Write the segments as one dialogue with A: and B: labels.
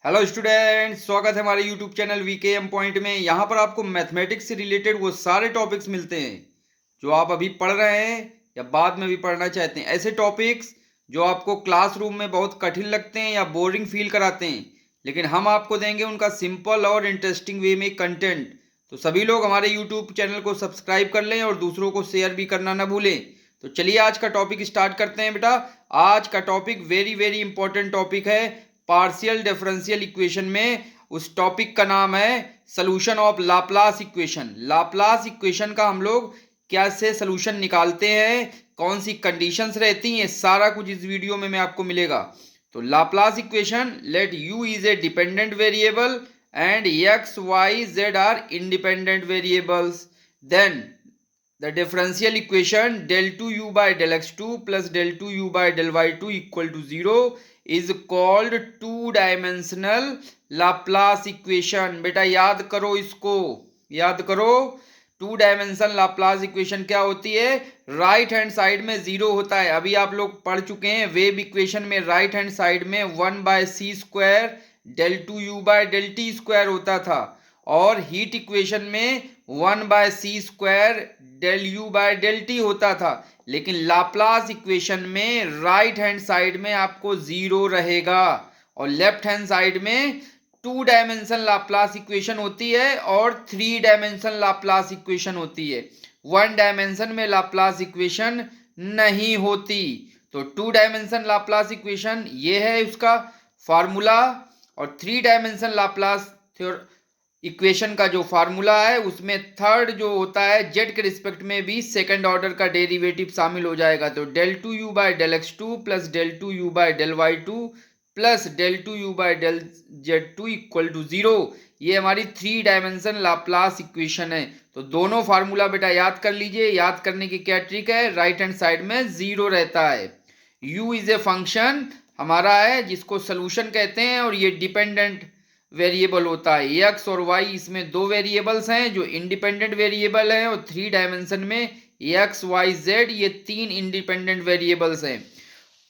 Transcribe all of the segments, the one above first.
A: Hello students, स्वागत है हमारे यूट्यूब चैनल वीकेएम पॉइंट में। यहाँ पर आपको मैथमेटिक्स से रिलेटेड वो सारे टॉपिक्स मिलते हैं जो आप अभी पढ़ रहे हैं या बाद में भी पढ़ना चाहते हैं। ऐसे टॉपिक्स जो आपको क्लासरूम में बहुत कठिन लगते हैं या बोरिंग फील कराते हैं, लेकिन हम आपको देंगे उनका सिंपल और इंटरेस्टिंग वे में कंटेंट। तो सभी लोग हमारे यूट्यूब चैनल को सब्सक्राइब कर लें और दूसरों को शेयर भी करना ना भूलें। तो चलिए आज का टॉपिक स्टार्ट करते हैं बेटा। आज का topic very very important topic है पार्शियल डिफरेंशियल इक्वेशन में। उस टॉपिक का नाम है solution of Laplace equation. Laplace equation का हम लोग कैसे सॉल्यूशन निकालते हैं, कौन सी कंडीशंस रहती हैं, सारा कुछ इस वीडियो में आपको मिलेगा। तो Laplace equation, late u is A dependent variable and x y z are independent variables, then the differential equation del 2u by del x2 plus del 2u by del y2 equal to 0 is called two dimensional Laplace equation। बेटा याद करो, इसको याद करो। To dimension Laplace equation क्या होती है? Right hand side में जीरो होता है। अभी आप लोग पढ़ चुके हैं वेव इक्वेशन में राइट हैंड साइड में 1/c² del 2u by del t² होता था, और हीट इक्वेशन में 1/c² del u by del t होता था। लेकिन लाप्लास इक्वेशन में राइट हैंड साइड में आपको जीरो रहेगा और लेफ्ट हैंड साइड में टू डायमेंशन लाप्लास इक्वेशन होती है और थ्री डायमेंशन लाप्लास इक्वेशन होती है। वन डायमेंशन में लाप्लास इक्वेशन नहीं होती। तो टू डायमेंशन लाप्लास इक्वेशन ये है उसका फार्मूला, और थ्री डायमेंशन लाप्लास इक्वेशन का जो फार्मूला है उसमें थर्ड जो होता है जेड के रिस्पेक्ट में भी सेकंड ऑर्डर का डेरिवेटिव शामिल हो जाएगा। तो del 2u by del x2 plus del 2u by del y2 plus del 2u by del z2 equal to 0। ये हमारी थ्री डायमेंशन लाप्लास इक्वेशन है। तो दोनों फार्मूला बेटा याद कर लीजिए। याद करने की क्या ट्रिक है? राइट हैंड साइड में जीरो रहता है। u इज ए फंक्शन हमारा है जिसको सोल्यूशन कहते हैं, और ये डिपेंडेंट वेरिएबल होता है। एक्स और वाई इसमें दो वेरिएबल्स हैं जो इंडिपेंडेंट वेरिएबल हैं, और थ्री डायमेंशन में एक्स वाई जेड ये तीन इंडिपेंडेंट वेरिएबल्स हैं।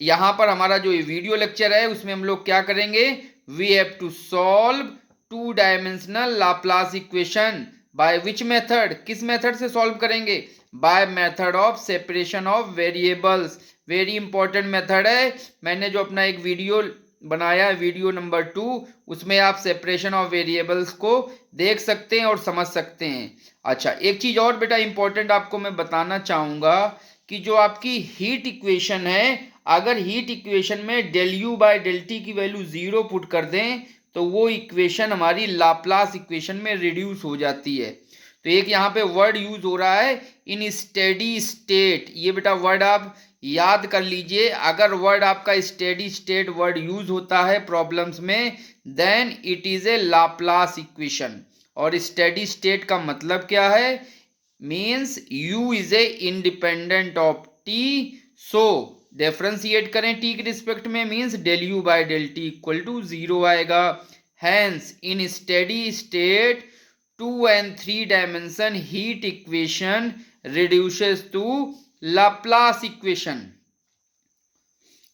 A: यहाँ पर हमारा जो वीडियो लेक्चर है उसमें हम लोग क्या करेंगे? We have to solve two dimensional Laplace equation by which method? किस मेथड से सॉल्व करेंगे? Bye method of separation of variables. Very important method है। मैंने जो अपना एक वीडियो बनाया वीडियो नंबर 2, उसमें आप सेपरेशन ऑफ वेरिएबल्स को देख सकते हैं और समझ सकते हैं। अच्छा, एक चीज और बेटा इंपॉर्टेंट आपको मैं बताना चाहूंगा कि जो आपकी हीट इक्वेशन है, अगर हीट इक्वेशन में del u by del t की वैल्यू जीरो पुट कर दें तो वो इक्वेशन हमारी लाप्लास इक्वेशन में रिड्यूस हो जाती है। तो एक यहाँ पे वर्ड यूज हो रहा है इन स्टेडी स्टेट। ये बेटा वर्ड आप याद कर लीजिए। अगर वर्ड आपका स्टेडी स्टेट वर्ड यूज होता है प्रॉब्लम्स में, then it is a Laplace equation. और स्टेडी स्टेट का मतलब क्या है? Means u is a independent of t। So differentiate करें t के रिस्पेक्ट में, means del u by del t equal to zero आएगा। Hence in steady state 2 and 3 dimension heat equation reduces to Laplace equation.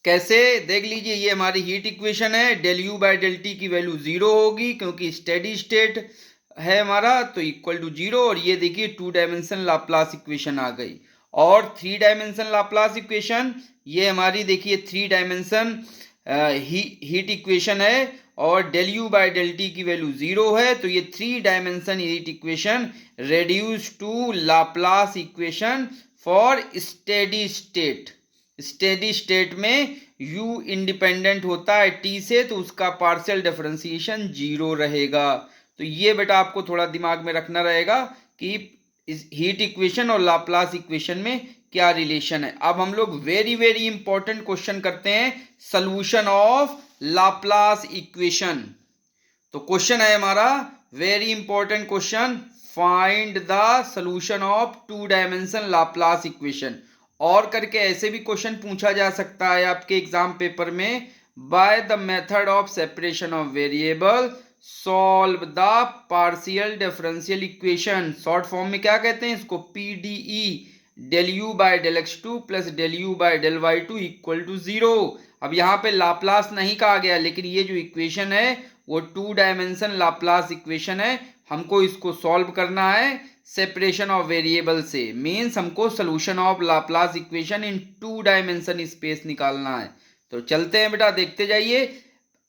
A: कैसे? देख लीजिए, ये हमारी heat equation है। del u by del t की वैल्यू जीरो होगी क्योंकि स्टेडी स्टेट है हमारा, तो इक्वल टू जीरो। और ये देखिए टू डायमेंशन लाप्लास इक्वेशन आ गई। और थ्री डायमेंशन लाप्लास इक्वेशन, ये हमारी देखिए थ्री डायमेंशन हीट इक्वेशन है, और del u by del t की वैल्यू जीरो है। तो ये three dimension heat equation reduce to Laplace equation for steady state. Steady state में u इंडिपेंडेंट होता है t से, तो उसका पार्शियल डिफरेंशिएशन जीरो रहेगा। तो ये बेटा आपको थोड़ा दिमाग में रखना रहेगा कि इस हीट इक्वेशन और लाप्लास इक्वेशन में क्या रिलेशन है। अब हम लोग वेरी वेरी इंपॉर्टेंट क्वेश्चन करते हैं, सॉल्यूशन ऑफ लाप्लास इक्वेशन। तो क्वेश्चन है हमारा very important question, find the solution of to dimension Laplace equation. और करके ऐसे भी क्वेश्चन पूछा जा सकता है आपके एग्जाम पेपर में, by the method of separation of variable solve the partial differential equation. Short form में क्या कहते हैं इसको? PDE। del u by del x2 plus del u by del y2 equal to zero. अब यहाँ पे Laplace नहीं कहा गया, लेकिन ये जो इक्वेशन है वो 2 डायमेंशन लाप्लास इक्वेशन है। हमको इसको सॉल्व करना है सेपरेशन ऑफ वेरिएबल से, मीन्स हमको solution of Laplace equation in 2 dimension space निकालना है। तो चलते हैं बेटा, देखते जाइए,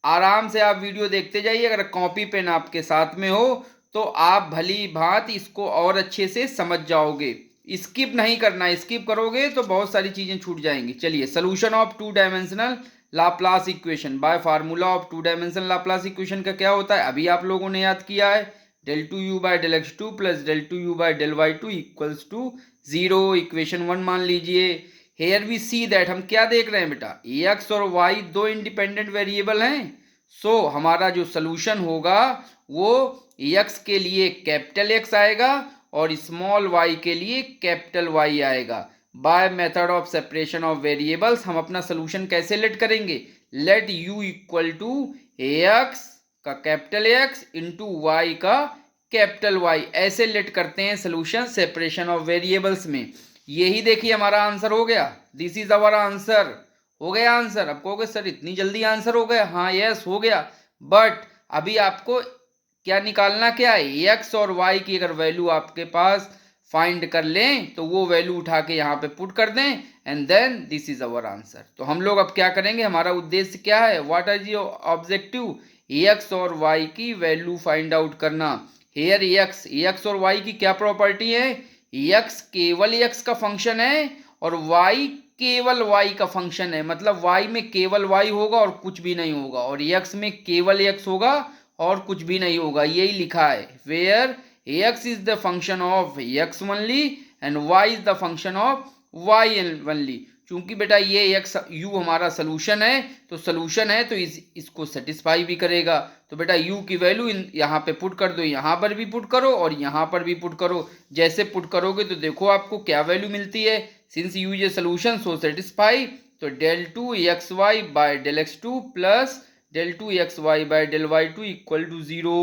A: आराम से आप वीडियो देखते जाइए। अगर कॉपी पेन आपके साथ में हो तो आप भली भांति इसको और अच्छे से समझ जाओगे। स्किप नहीं करना, स्किप करोगे तो बहुत सारी चीजें छूट जाएंगी। चलिए, solution of 2 dimensional Laplace equation by formula of 2 dimensional Laplace equation का क्या होता है, अभी आप लोगों ने याद किया है। del 2u bye del x2 plus del 2u bye del y2 equals to 0। Equation 1 मान लीजिए। हेयर वी सी दैट, हम क्या देख रहे हैं बेटा, x और y दो इंडिपेंडेंट वेरिएबल हैं। सो हमारा जो सोल्यूशन होगा वो x के लिए कैपिटल X आएगा और स्मॉल y के लिए कैपिटल Y आएगा। Bye method of separation of variables हम अपना सोल्यूशन कैसे लेट करेंगे, late u equal to x का कैपिटल X इंटू वाई का कैपिटल Y, ऐसे लेट करते हैं सोल्यूशन सेपरेशन ऑफ वेरिएबल्स में। यही देखिए हमारा आंसर हो गया, दिस इज आवर आंसर। हो गया आंसर। अब कहोगे सर इतनी जल्दी आंसर हो गया, हाँ यस हो गया, बट अभी आपको क्या निकालना, क्या है, एक्स और वाई की अगर वैल्यू आपके पास फाइंड कर लें तो वो वैल्यू उठा के यहाँ पे पुट कर दें and then this is our answer. तो हम लोग अब क्या करेंगे, हमारा उद्देश्य क्या है, what is your objective, x और वाई की वैल्यू फाइंड आउट करना। हेयर एक्स और वाई की क्या प्रॉपर्टी है, एक्स केवल एक्स का फंक्शन है और वाई केवल y का फंक्शन है, मतलब y में केवल y होगा और कुछ भी नहीं होगा, और x में केवल x होगा और कुछ भी नहीं होगा, यही लिखा है। Where x is the function of x only and y is the function of y only. चूंकि बेटा ये x u हमारा सोल्यूशन है, तो सोल्यूशन है तो इसको सेटिस्फाई भी करेगा। तो बेटा u की वैल्यू यहाँ पे पुट कर दो, यहाँ पर भी पुट करो और यहाँ पर भी पुट करो। जैसे पुट करोगे तो देखो आपको क्या वैल्यू मिलती है, since u is a solution so satisfy, तो del 2xy bye del x2 plus del 2xy bye del y2 equal to 0।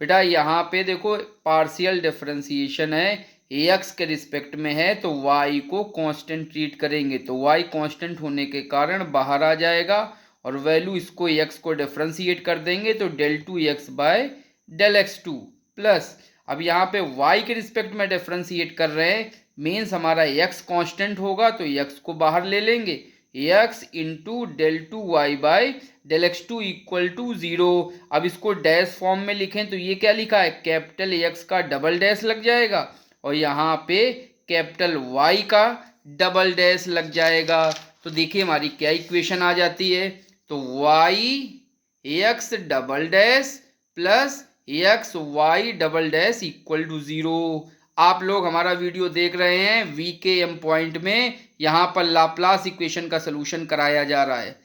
A: बेटा यहाँ पे देखो पार्शियल डिफरेंशिएशन है, x के रिस्पेक्ट में है तो y को कांस्टेंट ट्रीट करेंगे, तो y कांस्टेंट होने के कारण बाहर आ जाएगा और वैल्यू इसको x को डिफरेंशिएट कर देंगे तो del 2x bye del x2 plus, अब यहाँ पे y के रिस्पेक्ट में डिफरेंशिएट कर रहे हैं, मीन्स हमारा x कांस्टेंट होगा तो x को बाहर ले लेंगे, x into del 2y bye del x2 equal to 0। अब इसको डैश फॉर्म में लिखें तो ये क्या लिखा है, कैपिटल x का डबल डैश लग जाएगा और यहाँ पे कैपिटल Y का डबल डैश लग जाएगा। तो देखिए हमारी क्या इक्वेशन आ जाती है, तो y x double dash plus x Y double dash equal to 0। आप लोग हमारा वीडियो देख रहे हैं VKM पॉइंट में, यहाँ पर लाप्लास इक्वेशन का सोल्यूशन कराया जा रहा है।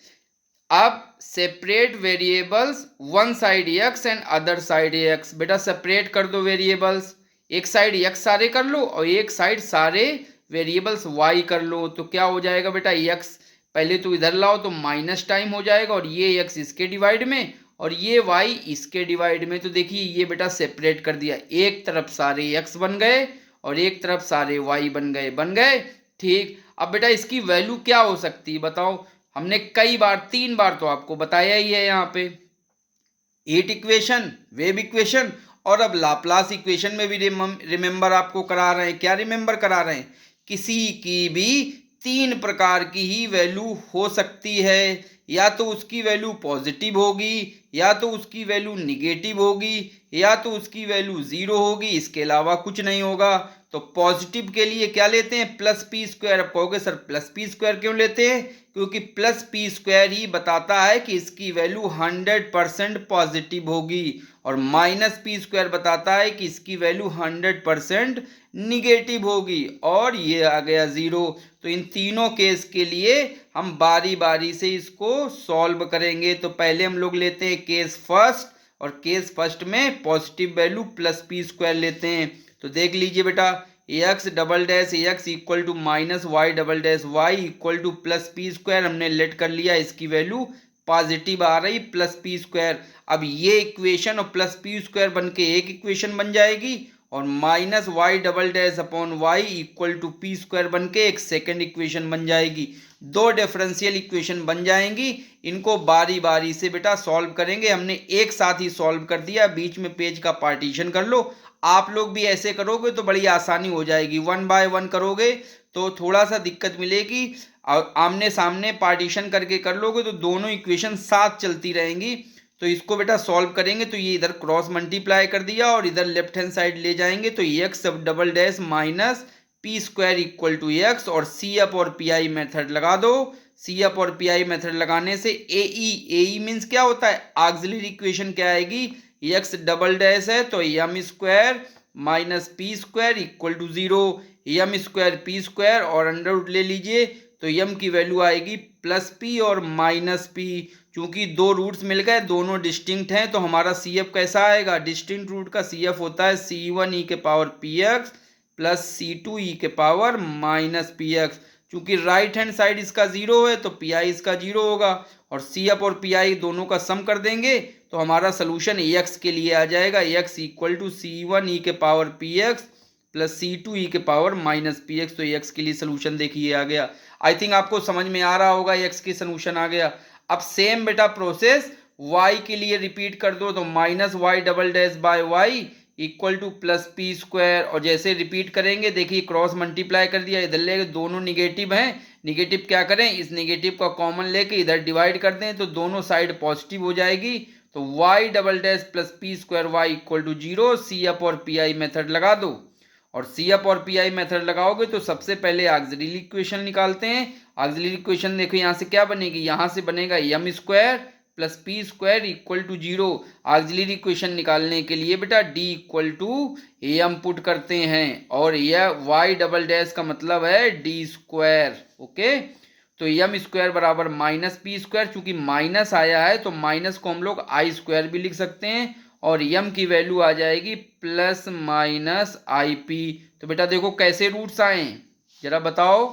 A: अब separate variables, one side x and other side x, बेटा सेपरेट कर दो वेरिएबल्स, एक साइड x सारे कर लो और एक साइड सारे वेरिएबल्स y कर लो। तो क्या हो जाएगा बेटा, x पहले तो इधर लाओ तो माइनस टाइम हो जाएगा और ये x इसके डिवाइड में और ये y इसके डिवाइड में। तो देखिए ये बेटा सेपरेट कर दिया, एक तरफ सारे x बन गए और एक तरफ सारे y बन गए ठीक। अब बेटा इसकी वैल्यू क्या हो सकती है बताओ, हमने कई बार 3 बार तो आपको बताया ही है, यहाँ पे 8 इक्वेशन, वेव इक्वेशन और अब लाप्लास इक्वेशन में भी रिमेंबर आपको करा रहे हैं। क्या रिमेंबर करा रहे हैं, किसी की भी 3 प्रकार की ही वैल्यू हो सकती है, या तो उसकी वैल्यू पॉजिटिव होगी, या तो उसकी वैल्यू निगेटिव होगी, या तो उसकी वैल्यू 0 होगी, इसके अलावा कुछ नहीं होगा। तो पॉजिटिव के लिए क्या लेते हैं, प्लस पी स्क्वायर। अब कहोगे सर प्लस पी स्क्वायर क्यों लेते हैं, क्योंकि प्लस पी स्क्वायर ही बताता है कि इसकी वैल्यू 100% पॉजिटिव होगी और माइनस पी स्क्वायर बताता है कि इसकी वैल्यू 100% निगेटिव होगी, और ये आ गया 0। तो इन तीनों केस के लिए हम बारी बारी से इसको सॉल्व करेंगे। तो पहले हम लोग लेते हैं केस फर्स्ट, और केस फर्स्ट में positive value plus P square लेते हैं। तो देख लीजिए बेटा, x double dash x equal to minus y double dash y equal to plus P square, हमने लेट कर लिया, इसकी वैल्यू पॉजिटिव आ रही प्लस पी स्क्वायर। अब ये इक्वेशन और प्लस पी स्क्वायर बन के एक इक्वेशन बन जाएगी और minus y double dash upon y equal to p square बन के एक सेकेंड इक्वेशन बन जाएगी। दो डिफरेंशियल इक्वेशन बन जाएंगी। इनको बारी बारी से बेटा सॉल्व करेंगे। हमने एक साथ ही सॉल्व कर दिया, बीच में पेज का पार्टीशन कर लो। आप लोग भी ऐसे करोगे तो बड़ी आसानी हो जाएगी। 1 बाय 1 करोगे तो थोड़ा सा दिक्कत मिलेगी। आमने सामने पार्टीशन करके कर लोगे तो दोनों इक्वेशन साथ चलती रहेंगी। तो इसको बेटा सॉल्व करेंगे तो ये इधर क्रॉस मल्टीप्लाई कर दिया और इधर लेफ्ट हैंड साइड ले जाएंगे तो x double dash minus P square equal to x, और सी अप और पी आई मेथड लगा दो। सी अप और पी आई मेथड लगाने से ए मीन्स क्या होता है, ऑक्सिलरी इक्वेशन क्या आएगी, एक्स डबल डैश है तो m square minus P square equal to 0, m square p square और अंडर रूट ले लीजिए तो एम की वैल्यू आएगी प्लस पी और माइनस पी। चूंकि दो रूट्स मिल गए, दोनों डिस्टिंक्ट हैं, तो हमारा सी एफ कैसा आएगा, डिस्टिंक्ट रूट का सी एफ होता है सी वन ई के power P x plus C two E के पावर माइनस पी एक्स। चूंकि राइट हैंड साइड इसका 0 है तो पी आई इसका 0 होगा, और सी एफ और पी आई दोनों का सम कर देंगे तो हमारा सोल्यूशन एक्स के लिए आ जाएगा, X equal to C one E के power P x plus C two E के पावर माइनस पी एक्स। तो एक्स के लिए सोल्यूशन देखिए आ गया। आई थिंक आपको समझ में आ रहा होगा, एक्स की सोल्यूशन आ गया। अब सेम बेटा प्रोसेस y के लिए रिपीट कर दो तो minus y double dash by y equal to plus P square, और जैसे रिपीट करेंगे देखिए क्रॉस मल्टीप्लाई कर दिया, इधर ले दोनों निगेटिव हैं, निगेटिव क्या करें, इस निगेटिव का कॉमन लेके इधर डिवाइड कर दें तो दोनों साइड पॉजिटिव हो जाएगी। तो y double dash plus P square y equal to 0, C F और पी आई मेथड लगा दो। और सी अप और पी आई मेथड लगाओगे तो सबसे पहले ऑक्सिलरी इक्वेशन निकालते हैं। ऑक्सिलरी इक्वेशन देखो यहाँ से क्या बनेगी, यहाँ से बनेगा m square plus P square equal to 0। Auxiliary equation निकालने के लिए बेटा D equal to m put करते हैं, और यह वाई डबल डैश का मतलब है डी स्क्वायर। ओके, तो एम स्क्वायर बराबर माइनस पी स्क्वायर, चूंकि माइनस आया है तो माइनस को हम लोग आई स्क्वायर भी लिख सकते हैं, और यम की वैल्यू आ जाएगी प्लस माइनस आई पी। तो बेटा देखो कैसे रूट्स आए, जरा बताओ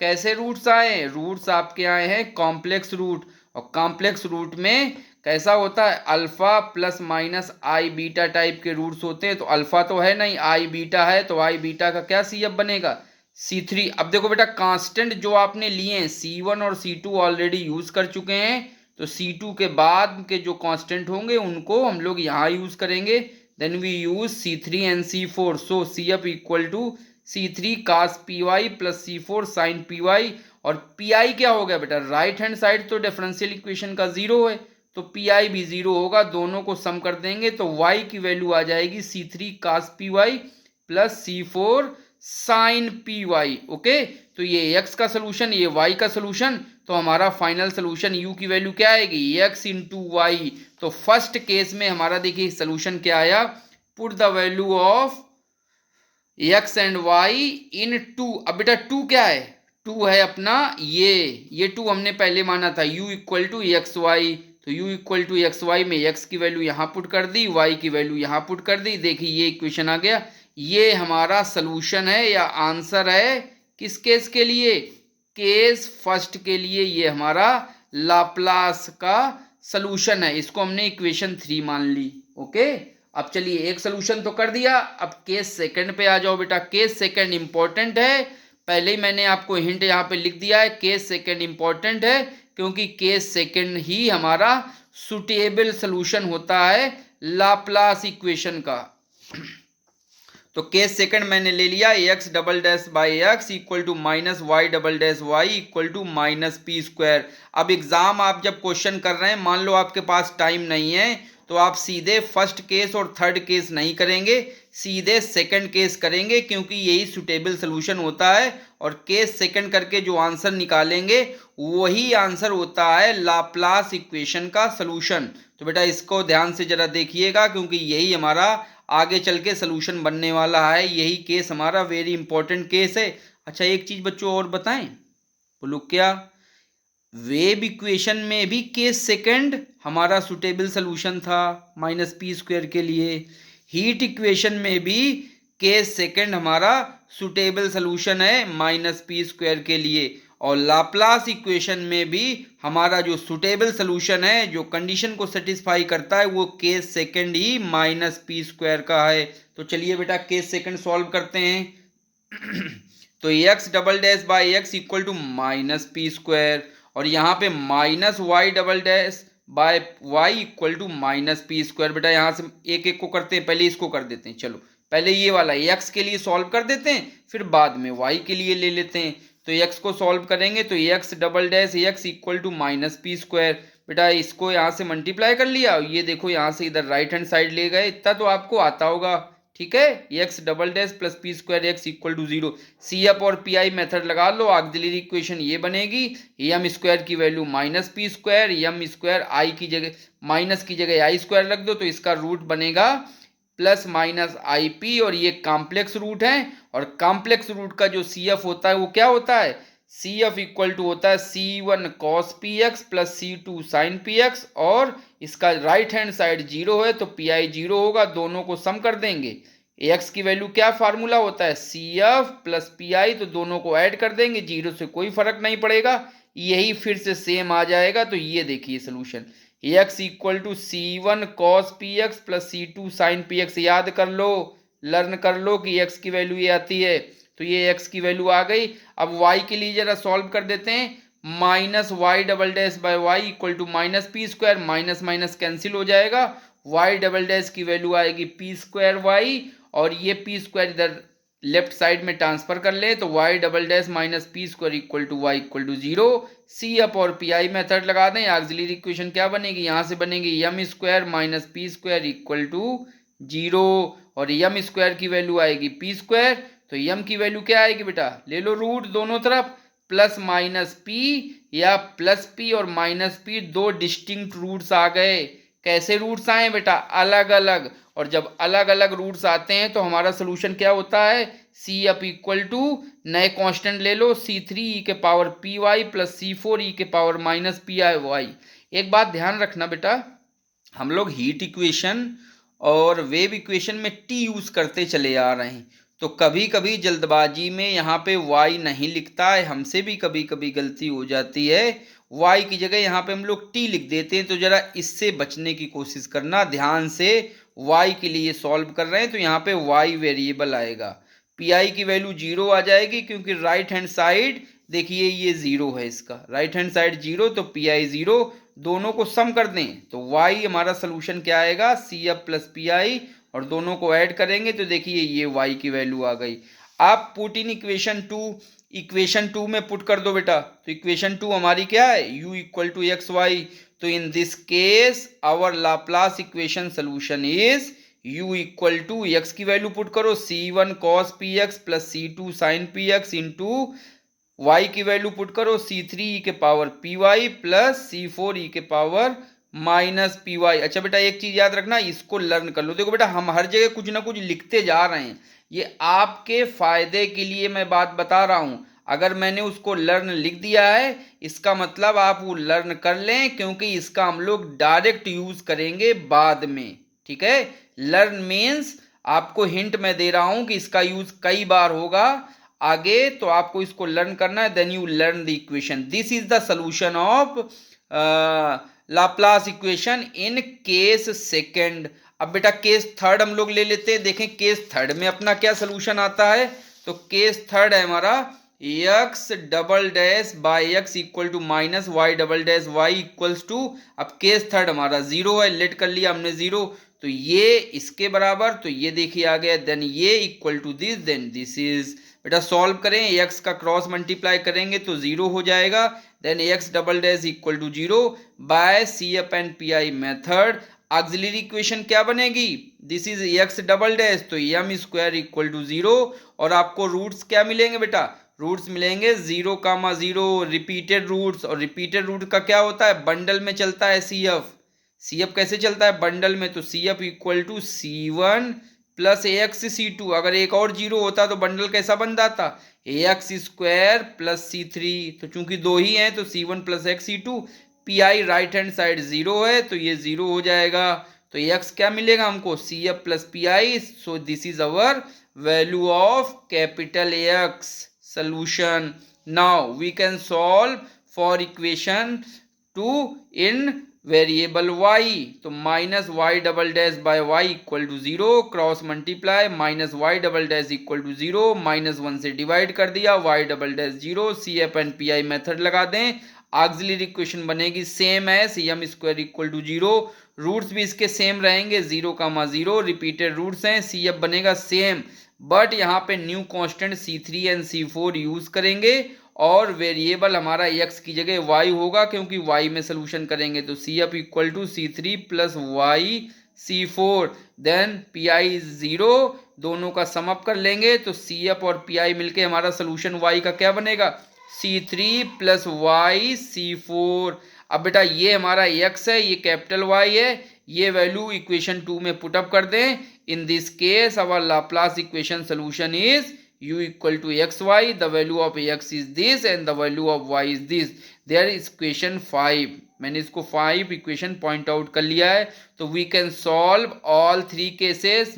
A: कैसे रूट्स आए। रूट्स आपके आए हैं कॉम्प्लेक्स रूट, और कॉम्प्लेक्स रूट में कैसा होता है, अल्फा प्लस माइनस आई बीटा टाइप के रूट्स होते हैं। तो अल्फा तो है नहीं, आई बीटा है, तो आई बीटा का क्या सी एफ बनेगा, C3। अब देखो बेटा कांस्टेंट जो आपने लिए हैं C1 और C2 ऑलरेडी यूज कर चुके हैं, तो C2 के बाद के जो कांस्टेंट होंगे उनको हम लोग यहाँ यूज करेंगे। Then we use C3 and C4, so CF equal to C3 cos PY plus C4 sin PY। और PI क्या हो गया बेटा, राइट हैंड साइड तो डिफरेंशियल इक्वेशन का 0 है तो PI भी 0 होगा, दोनों को सम कर देंगे तो Y की वैल्यू आ जाएगी C3 cos PY plus C4 sine p y. Okay, तो ये x का सोल्यूशन, ये y का सोल्यूशन, तो हमारा फाइनल सोल्यूशन u की वैल्यू क्या आएगी, x इंटू वाई। तो फर्स्ट केस में हमारा देखिए सोल्यूशन क्या आया, put the value of x and y इन 2। अब बेटा 2 क्या है, 2 है अपना ये 2 हमने पहले माना था u equal to x Y, तो u equal to x y में x की वैल्यू यहाँ पुट कर दी, y की वैल्यू यहाँ पुट कर दी। देखिए ये इक्वेशन आ गया, ये हमारा सलूशन है या आंसर है किस केस के लिए, केस फर्स्ट के लिए। ये हमारा लाप्लास का सलूशन है, इसको हमने इक्वेशन 3 मान ली। ओके, अब चलिए एक सलूशन तो कर दिया, अब केस सेकंड पे आ जाओ बेटा। केस सेकंड इंपॉर्टेंट है, पहले ही मैंने आपको हिंट यहाँ पे लिख दिया है, केस सेकंड इंपॉर्टेंट है क्योंकि केस सेकंड ही हमारा सुटेबल सलूशन होता है लाप्लास इक्वेशन का। तो केस सेकंड मैंने ले लिया, x double dash by x equal to minus y double dash y equal to minus P square. अब एग्जाम आप जब क्वेश्चन कर रहे हैं, मान लो आपके पास टाइम नहीं है तो आप सीधे फर्स्ट केस और थर्ड केस नहीं करेंगे, सीधे सेकंड केस करेंगे क्योंकि यही सुटेबल सोल्यूशन होता है, और केस सेकंड करके जो आंसर निकालेंगे वही आंसर होता है लाप्लास इक्वेशन का सोल्यूशन। तो बेटा इसको ध्यान से जरा देखिएगा क्योंकि यही हमारा आगे चल के सोल्यूशन बनने वाला है, यही केस हमारा वेरी इंपॉर्टेंट केस है। अच्छा एक चीज बच्चों और बताएं, बोलो क्या, वेव इक्वेशन में भी केस सेकंड हमारा सुटेबल सोल्यूशन था माइनस पी स्क्वायर के लिए, हीट इक्वेशन में भी केस सेकंड हमारा सुटेबल सोल्यूशन है माइनस पी स्क्वायर के लिए, और लाप्लास इक्वेशन में भी हमारा जो सुटेबल सोल्यूशन है, जो कंडीशन को सेटिस्फाई करता है, वो केस सेकंड ही माइनस पी स्क्वायर का है। तो चलिए बेटा केस सेकंड सॉल्व करते हैं। तो x double dash by x equal to minus P square, और यहाँ पे minus y double dash by y equal to minus P square. बेटा यहाँ से एक एक को करते हैं, पहले इसको कर देते हैं। चलो पहले ये वाला एक्स के लिए सॉल्व कर देते हैं, फिर बाद में वाई के लिए ले लेते हैं। तो एक्स को सॉल्व करेंगे तो x double dash x equal to minus P square. बेटा इसको यहाँ से मल्टीप्लाई कर लिया, ये देखो यहाँ से इधर राइट हैंड साइड ले गए, इतना तो आपको आता होगा। ठीक है, X double dash plus P square X equal to 0। C F और पी आई मेथड लगा लो, ऑक्सिलरी इक्वेशन ये बनेगी, एम स्क्वायर की value minus P square, M square I की जगह माइनस की जगह आई स्क्वायर रख दो, तो इसका रूट बनेगा प्लस माइनस आई पी, और ये कॉम्प्लेक्स रूट है। और कॉम्प्लेक्स रूट का जो सी एफ होता है वो क्या होता है, सी एफ इक्वल टू होता है C1 cos P x plus C2 sine P x, और इसका राइट हैंड साइड 0 है तो पी आई 0 होगा, दोनों को सम कर देंगे। एक्स की वैल्यू क्या फार्मूला होता है, C F plus P I, तो दोनों को ऐड कर देंगे, 0 से कोई फर्क नहीं पड़ेगा, यही फिर से सेम आ जाएगा। तो ये देखिए solution, x equal to C1 cos P x plus C2 sine P x, याद कर लो, लर्न कर लो कि एक्स की वैल्यू ये आती है, तो ये एक्स की वैल्यू आ गई। अब वाई के लिए जरा सॉल्व कर देते हैं, minus y double dash by y equal to minus P square, minus minus cancel हो जाएगा, वाई डबल डैश की वैल्यू आएगी पी स्क्वायर वाई, और ये पी स्क्वायर इधर लेफ्ट साइड में ट्रांसफर कर ले, तो y double dash minus P square equal to y equal to 0। C F और पी आई मेथड लगा दें, ऑक्सिलरी इक्वेशन क्या बनेगी, यहाँ से बनेगी M square minus P square equal to 0, और एम स्क्वायर की वैल्यू आएगी पी स्क्वायर, तो एम की वैल्यू क्या आएगी बेटा, ले लो रूट दोनों तरफ, प्लस माइनस पी या प्लस पी और माइनस पी, दो डिस्टिंक्ट रूट्स आ गए। कैसे रूट्स आए बेटा, अलग अलग, और जब अलग अलग रूट्स आते हैं तो हमारा सोल्यूशन क्या होता है, सी अप इक्वल टू नए कांस्टेंट ले लो, C3 ई के power P Y plus C4 ई के power minus p i y. एक बात ध्यान रखना बेटा, हम लोग हीट इक्वेशन और वेव इक्वेशन में टी यूज करते चले आ रहे हैं, तो कभी कभी जल्दबाजी में यहाँ पे y नहीं लिखता है, हमसे भी कभी कभी गलती हो जाती है, y की जगह यहाँ पे हम लोग t लिख देते हैं, तो जरा इससे बचने की कोशिश करना ध्यान से। y के लिए सॉल्व कर रहे हैं तो यहाँ पे y वेरिएबल आएगा, पी की वैल्यू 0 आ जाएगी, क्योंकि राइट हैंड साइड देखिए ये 0 है, इसका राइट हैंड साइड 0, तो पी 0, दोनों को सम कर दें तो y हमारा सोल्यूशन क्या आएगा, C F plus P I, और दोनों को ऐड करेंगे तो देखिए ये y की वैल्यू आ गई। आप पुट इन इक्वेशन 2 में पुट कर दो बेटा, तो इक्वेशन 2 हमारी क्या है, u equal to x Y, तो in this case our Laplace equation solution is u equal to X की वैल्यू पुट करो, C1 cos P x plus C2 sine P x into y की value put करो, C3 ई के power P Y plus C4 ई के power minus p Y. अच्छा बेटा एक चीज याद रखना, इसको लर्न कर लो। देखो बेटा हम हर जगह कुछ ना कुछ लिखते जा रहे हैं, ये आपके फायदे के लिए मैं बात बता रहा हूं। अगर मैंने उसको लर्न लिख दिया है, इसका मतलब आप वो लर्न कर लें, क्योंकि इसका हम लोग डायरेक्ट यूज करेंगे बाद में। ठीक है, लर्न मीन्स आपको हिंट मैं दे रहा हूं कि इसका यूज कई बार होगा आगे, तो आपको इसको लर्न करना है, then you learn the equation. This is the solution of Laplace equation in case second. अब बेटा केस थर्ड हम लोग ले लेते हैं, देखें केस थर्ड में अपना क्या सोल्यूशन आता है। तो केस थर्ड है हमारा x double dash by x equal to minus y double dash y equals to, अब केस थर्ड हमारा 0 है, लेट कर लिया हमने 0, तो ये इसके बराबर, तो ये देखिए आ गया, देन ये equal to this, then this is, बेटा सॉल्व करें, एक्स का क्रॉस मल्टीप्लाई करेंगे तो 0 हो जाएगा, then x double dash equal to 0 by C F and P I method. Auxiliary equation क्या बनेगी, this is x double dash, तो एम स्क्वायर इक्वल टू 0, और आपको रूट्स क्या मिलेंगे बेटा, रूट्स मिलेंगे 0, 0, रिपीटेड रूट्स, और रिपीटेड रूट का क्या होता है, बंडल में चलता है सी एफ कैसे चलता है, बंडल में, तो C F equal to C1 plus x C2, अगर एक और 0 होता तो बंडल कैसा बन जाता, एक्स स्क्वायर प्लस C3, तो चूंकि दो ही हैं तो C1 plus x C2, P I right hand side 0 है तो ये 0 हो जाएगा, तो एक्स क्या मिलेगा हमको, C F plus P I, so this is our value of capital x solution. Now we can solve for equation 2 in variable y, तो minus y double dash by y equal to 0, cross multiply minus y double dash equal to 0, -1 से divide कर दिया, y double dash 0, C F and P I method लगा दें, auxiliary equation बनेगी same है C M square equal to 0, roots भी इसके same रहेंगे 0, रिपीटेड रूट्स हैं, सी एफ बनेगा सेम, बट यहाँ पे new constant C3 and C4 use करेंगे और वेरिएबल हमारा x की जगह y होगा क्योंकि y में सोल्यूशन करेंगे, तो C F equal to C3 plus y C4, then P I 0, दोनों का सम अप कर लेंगे तो सी एफ और पी आई मिलके हमारा सोल्यूशन y का क्या बनेगा C3 प्लस वाई C4। अब बेटा ये हमारा x है, ये कैपिटल Y है, ये वैल्यू इक्वेशन 2 में पुटअप कर दें। In this case our Laplace equation solution is u equal to xy, the value of x is this and the value of y is this, there is equation 5, मैंने इसको 5 equation point out कर लिया है। तो we can solve all 3 cases,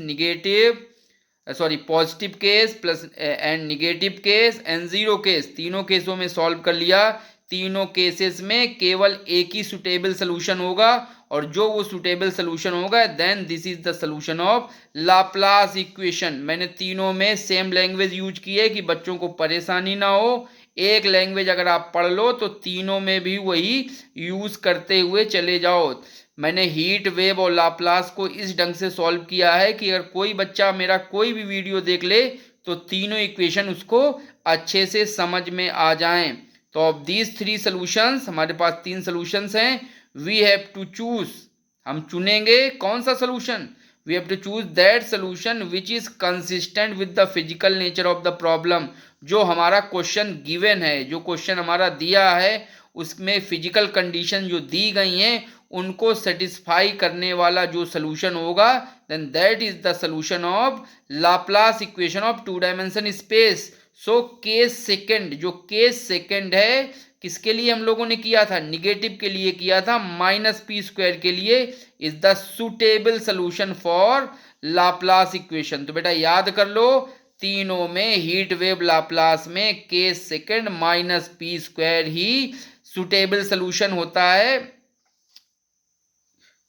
A: positive case plus and negative case and zero case, तीनों केसों में solve कर लिया। तीनों केसेस में केवल एक ही सुटेबल सोल्यूशन होगा और जो वो सुटेबल सोल्यूशन होगा then this is the solution of Laplace equation. मैंने तीनों में सेम लैंग्वेज यूज की है कि बच्चों को परेशानी ना हो, एक लैंग्वेज अगर आप पढ़ लो तो तीनों में भी वही यूज करते हुए चले जाओ। मैंने हीट वेव और लाप्लास को इस ढंग से सॉल्व किया है कि अगर कोई बच्चा मेरा कोई भी वीडियो देख ले तो तीनों इक्वेशन उसको अच्छे से समझ में आ जाएं। तो ऑफ दीज 3 सॉल्यूशंस, हमारे पास 3 सॉल्यूशंस हैं, वी हैव टू चूज, हम चुनेंगे कौन सा solution, we have to choose that solution which is consistent with the physical nature of the problem. जो हमारा क्वेश्चन गिवन है, जो क्वेश्चन हमारा दिया है उसमें फिजिकल कंडीशन जो दी गई हैं उनको सेटिस्फाई करने वाला जो सॉल्यूशन होगा then that is the solution of Laplace equation of 2 dimension space. So case second, जो केस सेकंड है किसके लिए हम लोगों ने किया था, निगेटिव के लिए किया था, -p² के लिए is the suitable solution for Laplace equation. तो बेटा याद कर लो, तीनों में हीट वेव लाप्लास में केस सेकंड -p² ही सुटेबल सोल्यूशन होता है।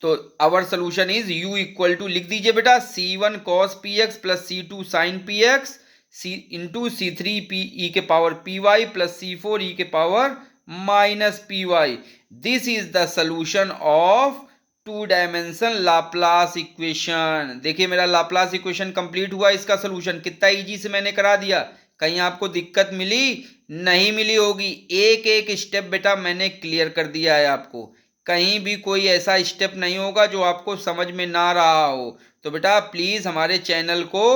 A: तो our solution is u equal to, लिख दीजिए बेटा, c1 cos px plus c2 sin px into C3 e के power py plus C4 e के power minus py। This is the solution of 2 dimension Laplace equation. देखिए मेरा Laplace equation complete हुआ, इसका solution कितना इजी से मैंने करा दिया। कहीं आपको दिक्कत मिली नहीं मिली होगी, एक एक स्टेप बेटा मैंने क्लियर कर दिया है आपको, कहीं भी कोई ऐसा स्टेप नहीं होगा जो आपको समझ में ना रहा हो। तो बेटा प्लीज हमारे चैनल को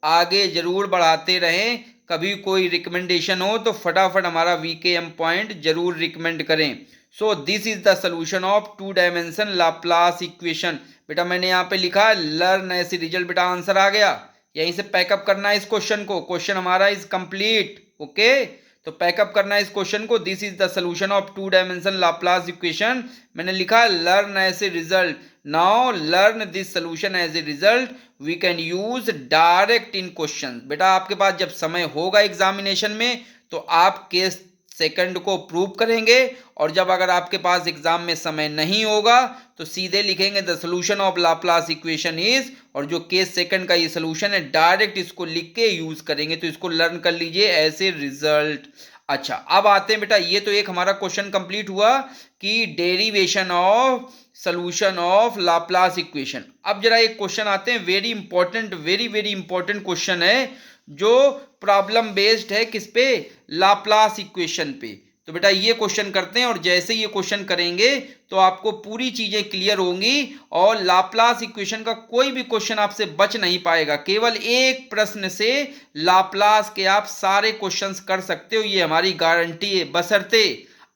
A: आगे जरूर बढ़ाते रहें, कभी कोई रिकमेंडेशन हो तो फटाफट हमारा वीकेएम पॉइंट जरूर रिकमेंड करें। सो this is the solution of 2 dimension Laplace equation. बेटा मैंने यहाँ पे लिखा लर्न ऐसे रिजल्ट, बेटा आंसर आ गया, यहीं से पैकअप करना है इस क्वेश्चन को, क्वेश्चन हमारा इज कंप्लीट। ओके, तो पैकअप करना है इस क्वेश्चन को, this is the solution of 2 dimension Laplace equation. मैंने लिखा learn as a result, now learn this solution as a result we can use direct in question. बेटा आपके पास जब समय होगा एग्जामिनेशन में तो आप केस सेकंड को प्रूव करेंगे, और जब अगर आपके पास एग्जाम में समय नहीं होगा तो सीधे लिखेंगे the solution of Laplace equation is, और जो केस सेकंड का ये सोल्यूशन है डायरेक्ट इसको लिख के यूज करेंगे। तो इसको लर्न कर लीजिए ऐसे रिजल्ट। अच्छा अब आते हैं बेटा, ये तो एक हमारा क्वेश्चन कंप्लीट हुआ कि derivation of solution of Laplace equation. अब जरा एक क्वेश्चन आते हैं, very important, very important question है जो प्रॉब्लम बेस्ड है किस पे, लाप्लास इक्वेशन पे। तो बेटा ये क्वेश्चन करते हैं और जैसे ये क्वेश्चन करेंगे तो आपको पूरी चीजें क्लियर होंगी और लाप्लास इक्वेशन का कोई भी क्वेश्चन आपसे बच नहीं पाएगा। केवल एक प्रश्न से लाप्लास के आप सारे क्वेश्चंस कर सकते हो, ये हमारी गारंटी है, बशर्ते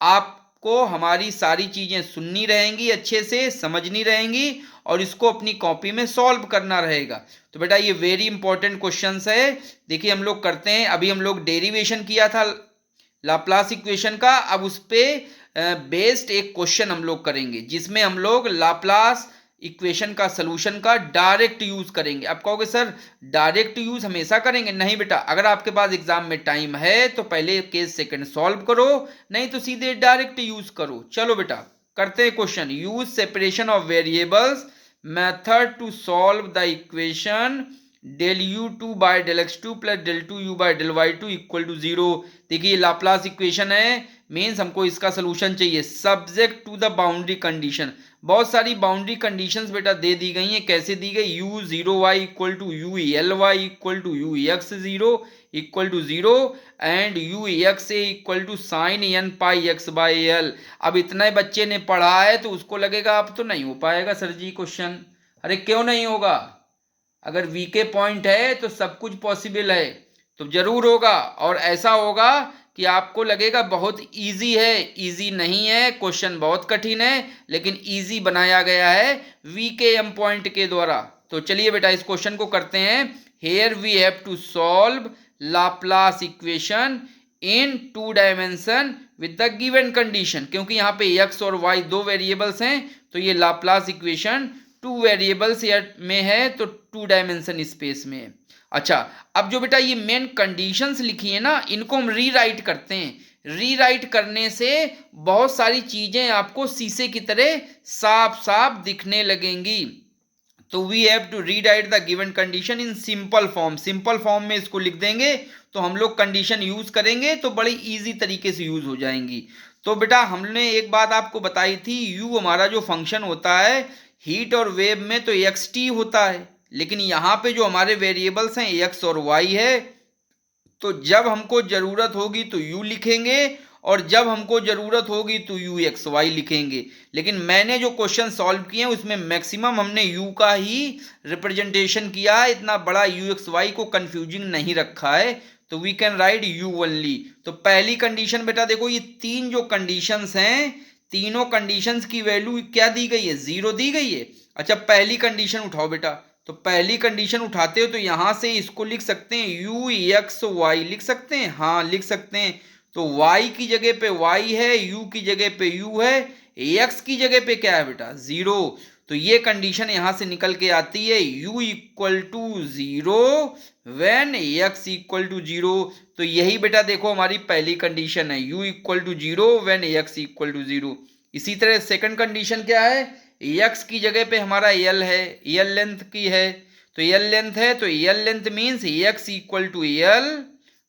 A: आपको हमारी सारी चीजें सुननी रहेंगी, अच्छे से समझनी रहेंगी और इसको अपनी कॉपी में सॉल्व करना रहेगा। तो बेटा ये वेरी इंपॉर्टेंट क्वेश्चंस है। देखिए हम लोग करते हैं, अभी हम लोग डेरिवेशन किया था लाप्लास इक्वेशन का, अब उस पे बेस्ड एक क्वेश्चन हम लोग करेंगे जिसमें हम लोग लाप्लास इक्वेशन का सोल्यूशन का डायरेक्ट यूज करेंगे। अब कहोगे सर डायरेक्ट यूज हमेशा करेंगे? नहीं बेटा, अगर आपके पास एग्जाम में टाइम है तो पहले केस सेकंड सॉल्व करो, नहीं तो सीधे डायरेक्ट यूज करो। चलो बेटा करते हैं question. Use separation of variables method to solve the equation del u two by del x two plus del two u by del y two equal to zero. देखिए लाप्लास इक्वेशन है, means हमको इसका सोल्यूशन चाहिए subject to the boundary condition. बहुत सारी boundary conditions बेटा दे दी गई हैं। कैसे दी गई? U zero y equal to u l y equal to u x zero equal to zero and u x a equal to sine N pi x by L. अब इतना बच्चे ने पढ़ा है तो उसको लगेगा अब तो नहीं हो पाएगा सर जी क्वेश्चन। अरे क्यों नहीं होगा? अगर वीके पॉइंट है तो सब कुछ पॉसिबल है, तो जरूर होगा। और ऐसा होगा कि आपको लगेगा बहुत इजी है। इजी नहीं है, क्वेश्चन बहुत कठिन है, लेकिन इजी बनाया गया है वीकेएम पॉइंट के द्वारा। तो चलिए बेटा इस क्वेश्चन को करते हैं। Here we have to solve Laplace equation in 2 dimension with the given condition. क्योंकि यहाँ पे एक्स और वाई 2 वेरिएबल्स हैं, तो ये लाप्लास इक्वेशन 2 वेरिएबल्स में है, तो 2 डायमेंशन स्पेस में है। अच्छा, अब जो बेटा ये मेन कंडीशंस लिखी है ना, इनको हम रीराइट करते हैं। रीराइट करने से बहुत सारी चीजें आपको शीशे की तरह साफ साफ दिखने लगेंगी। तो we have to rewrite the given condition in simple form. Simple form में इसको लिख देंगे, तो हम लोग कंडीशन यूज करेंगे तो बड़ी इजी तरीके से यूज हो जाएंगी। तो बेटा हमने एक बात आपको बताई थी, यू हमारा जो फंक्शन होता है हीट और वेव में तो एक्स टी होता है, लेकिन यहाँ पे जो हमारे वेरिएबल्स हैं एक्स और वाई है, तो जब हमको जरूरत होगी तो यू लिखेंगे और जब हमको जरूरत होगी तो यू एक्स वाई लिखेंगे। लेकिन मैंने जो क्वेश्चन सॉल्व किए हैं उसमें मैक्सिमम हमने यू का ही रिप्रेजेंटेशन किया है, इतना बड़ा यू एक्स वाई को कंफ्यूजिंग नहीं रखा है, तो we can write u only. तो पहली कंडीशन बेटा देखो, ये 3 जो कंडीशंस हैं, तीनों कंडीशंस की वैल्यू क्या दी गई है? 0 दी गई है। अच्छा पहली कंडीशन उठाओ बेटा, तो पहली कंडीशन उठाते हो तो यहां से इसको लिख सकते हैं यू एक्स वाई, लिख सकते हैं? हाँ लिख सकते हैं। तो y की जगह पे y है, u की जगह पे u है, x की जगह पे क्या है बेटा? 0। तो ये कंडीशन यहां से निकल के आती है u equal to 0 when x equal to 0। तो यही बेटा देखो हमारी पहली कंडीशन है, u equal to 0 when x equal to 0। इसी तरह सेकंड कंडीशन क्या है? x की जगह पे हमारा l है, l लेंथ की है, तो l लेंथ है, तो l length means x equal to l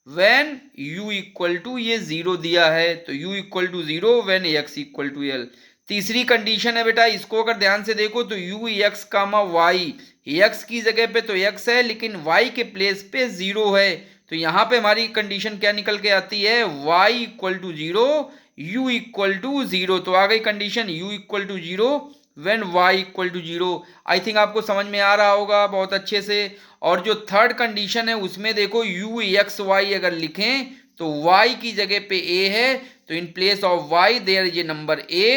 A: when u equal to ये 0 दिया है, तो u equal to 0 when x equal to l। तीसरी कंडीशन है बेटा, इसको अगर ध्यान से देखो तो u x कामा y, x की जगह पे तो x है लेकिन y के प्लेस पे 0 है, तो यहाँ पे हमारी कंडीशन क्या निकल के आती है? y equal to 0 u equal to 0। तो आ गई condition u equal to 0 when y equal to 0। I think आपको समझ में आ रहा होगा बहुत अच्छे से। और जो थर्ड कंडीशन है उसमें देखो u एक्स वाई अगर लिखें तो y की जगह पे a है, तो in place of y there is a number a,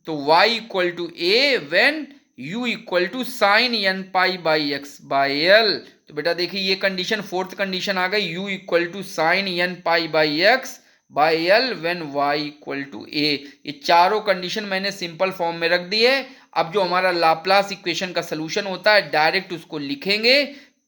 A: तो y equal to a when u equal to sine N pi by x by l. तो बेटा देखिए ये कंडीशन फोर्थ कंडीशन आ गई, u equal to sine N pi by x by l when y equal to a। ये चारों condition मैंने simple form में रख दी है। अब जो हमारा लाप्लास इक्वेशन का सोल्यूशन होता है डायरेक्ट उसको लिखेंगे।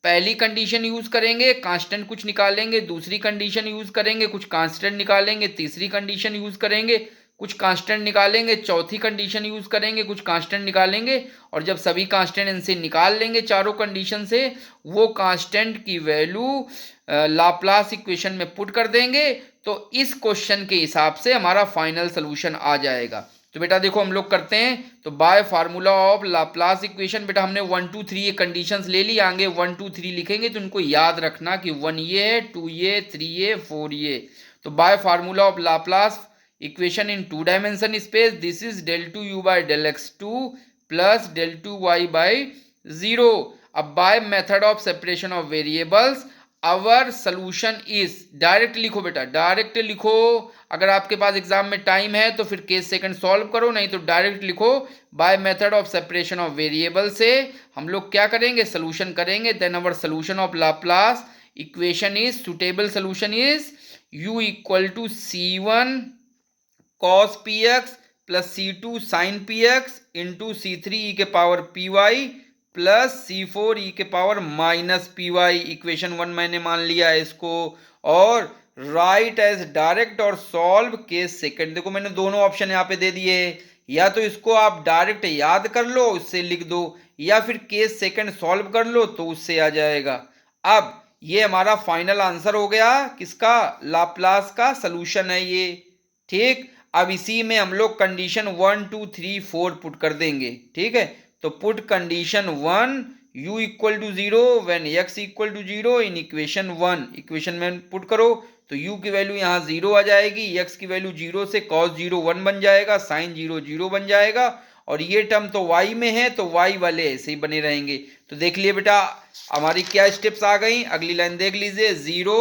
A: पहली कंडीशन यूज करेंगे, कांस्टेंट कुछ निकालेंगे, दूसरी कंडीशन यूज करेंगे, कुछ कांस्टेंट निकालेंगे, तीसरी कंडीशन यूज करेंगे, कुछ कांस्टेंट निकालेंगे, चौथी कंडीशन यूज करेंगे, कुछ कांस्टेंट निकालेंगे, और जब सभी कांस्टेंट इनसे निकाल लेंगे चारों कंडीशन से, वो कांस्टेंट की वैल्यू लाप्लास इक्वेशन में पुट कर देंगे, तो इस क्वेश्चन के हिसाब से हमारा फाइनल सोल्यूशन आ जाएगा। तो बेटा देखो हम लोग करते हैं, तो by formula of Laplace equation बेटा हमने 1 2 3 ये कंडीशंस ले ली, आगे 1 2 3 लिखेंगे तो इनको याद रखना कि 1 ये है, 2 ये, 3 ये, 4 ये। तो by formula of Laplace equation in 2 dimension space, this is del 2 u by del x2 plus del 2 y by 0। अब by method of separation of variables our solution is, direct लिखो बेटा, डायरेक्ट लिखो। अगर आपके पास एग्जाम में time है तो फिर केस सेकंड सॉल्व करो, नहीं तो डायरेक्ट लिखो। By method of separation of variable से हम लोग क्या करेंगे? सोल्यूशन करेंगे। Then our solution of Laplace equation is, suitable solution is u equal to c1 cos px plus C2 sine P x into C3 ई के power P Y plus C4 ई के power minus p y. Equation 1 मैंने मान लिया है इसको। और write as direct और solve case second. देखो मैंने दोनों ऑप्शन यहाँ पे दे दिए, या तो इसको आप डायरेक्ट याद कर लो उससे लिख दो, या फिर केस सेकंड सॉल्व कर लो तो उससे आ जाएगा। अब ये हमारा फाइनल आंसर हो गया किसका, लाप्लास का सलूशन है ये। ठीक, अब इसी में हम लोग कंडीशन 1 2 3 4 पुट कर देंगे। ठीक है, तो put condition 1 u equal to 0 when x equal to 0 in equation 1। Equation में पुट करो तो u की वैल्यू यहाँ 0 आ जाएगी, x की वैल्यू 0 से cos 0 1 बन जाएगा, sin 0 0 बन जाएगा, और ये टर्म तो y में है तो y वाले ऐसे ही बने रहेंगे। तो देख लिए बेटा हमारी क्या स्टेप्स आ गई। अगली लाइन देख लीजिए, 0